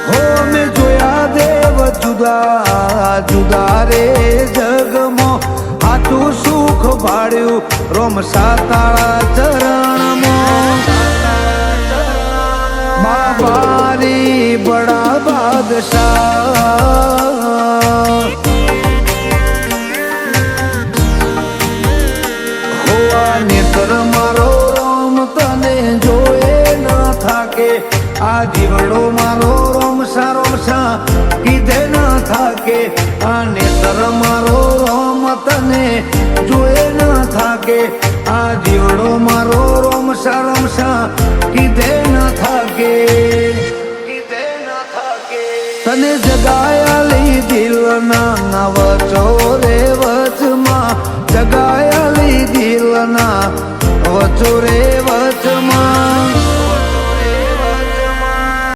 હો મેં જોયા દેવ જુદા જુદા રે જગમાં હાથું સુખ ભાડ્યું રોમ સાતાળા ચરણમાં બાબારી બડા બાદશાહ હોવા નેત્ર મારો રોમ તને જોએ ન થાકે આ જીવડો મારો રોમ સારો સા કીધે ન થાકે આ નેત્ર મારો રોમ તને જોએ ન થાકે આ જીવડો મારો રોમ સારો સા કીધે ન થાકે તને જગાયા લઈ દિલના નવ ચોરે વચમાં જગાયા લઈ દિલના વચોરે વચમાં